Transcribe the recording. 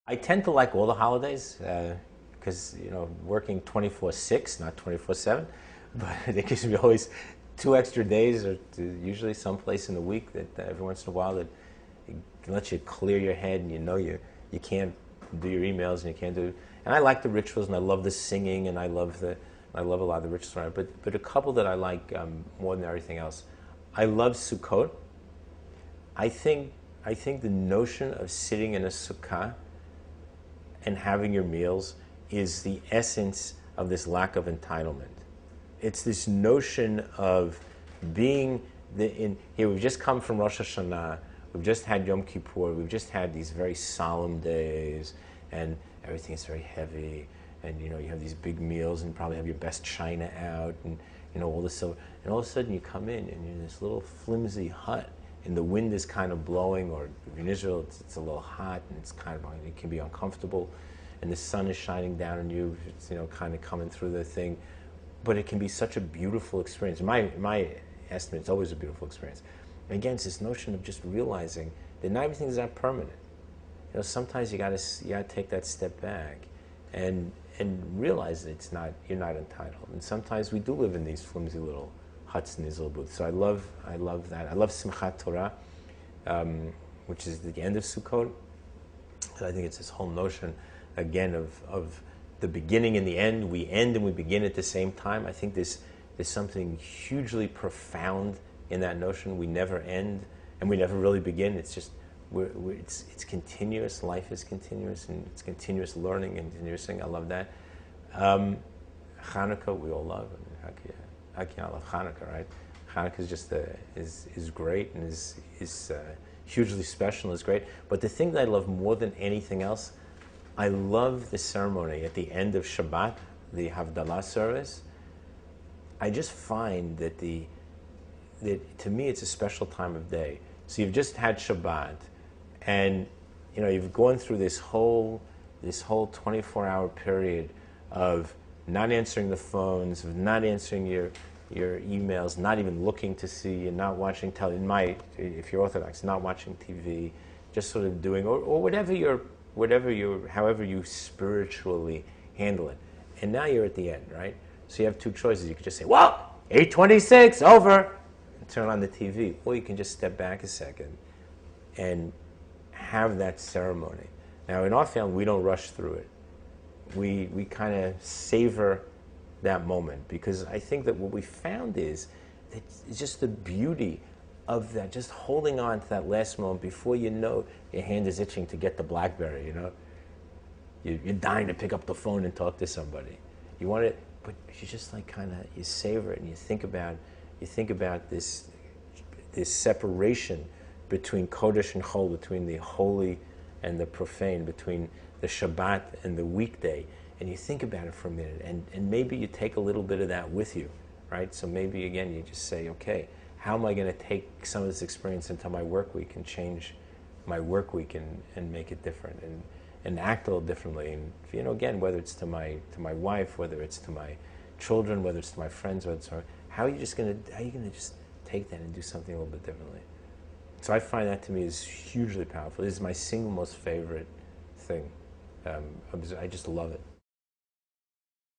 I tend to like all the holidays because working 24/6, not 24/7, but it gives me always 2 extra days or usually someplace in the week that every once in a while that it lets you clear your head and you can't do your emails and you can't do. And I like the rituals and I love the singing and I love a lot of the rituals around it. But a couple that I like more than everything else, I love Sukkot. I think the notion of sitting in a sukkah and having your meals is the essence of this lack of entitlement. It's this notion of being here. We've just come from Rosh Hashanah. We've just had Yom Kippur. We've just had these very solemn days, and everything is very heavy. And you have these big meals, and probably have your best china out, and all this silver. And all of a sudden, you come in, and you're in this little flimsy hut, and the wind is kind of blowing, or in Israel, it's a little hot, and it can be uncomfortable, and the sun is shining down on you. It's kind of coming through the thing, but it can be such a beautiful experience. In my estimate, it's always a beautiful experience. And again, it's this notion of just realizing that not everything is that permanent. Sometimes you got to take that step back, and realize that you're not entitled. And sometimes we do live in these flimsy little huts and these little booths. So I love that. I love Simchat Torah, which is the end of Sukkot. So I think it's this whole notion, again, of the beginning and the end. We end and we begin at the same time. I think there's something hugely profound in that notion. We never end and we never really begin. It's just it's continuous. Life is continuous, and it's continuous learning and continuous thing. I love that. Hanukkah, we all love. I love Hanukkah, right? Hanukkah is just is great and is hugely special and is great. But the thing that I love more than anything else, I love the ceremony at the end of Shabbat, the Havdalah service. I just find that to me it's a special time of day. So you've just had Shabbat, and you've gone through this whole 24-hour period of not answering the phones, of not answering your emails, not even looking to see, and not watching television. If you're Orthodox, not watching TV, just sort of doing or however you spiritually handle it. And now you're at the end, right? So you have two choices. You could just say, well, 8:26, over, and turn on the TV. Or you can just step back a second and have that ceremony. Now, in our family, we don't rush through it. We kind of savor that moment, because I think that what we found is that it's just the beauty of that, just holding on to that last moment before your hand is itching to get the BlackBerry, You're dying to pick up the phone and talk to somebody. You want it, but you just you savor it, and you think about this separation between Kodesh and Chol, between the holy and the profane, between the Shabbat and the weekday, and you think about it for a minute, and maybe you take a little bit of that with you, right? So maybe, again, you just say, okay, how am I going to take some of this experience into my work week and change my work week and make it different and act a little differently? And, again, whether it's to my wife, whether it's to my children, whether it's to my friends, how are you going to just take that and do something a little bit differently? So I find that to me is hugely powerful. This is my single most favorite thing. I just love it.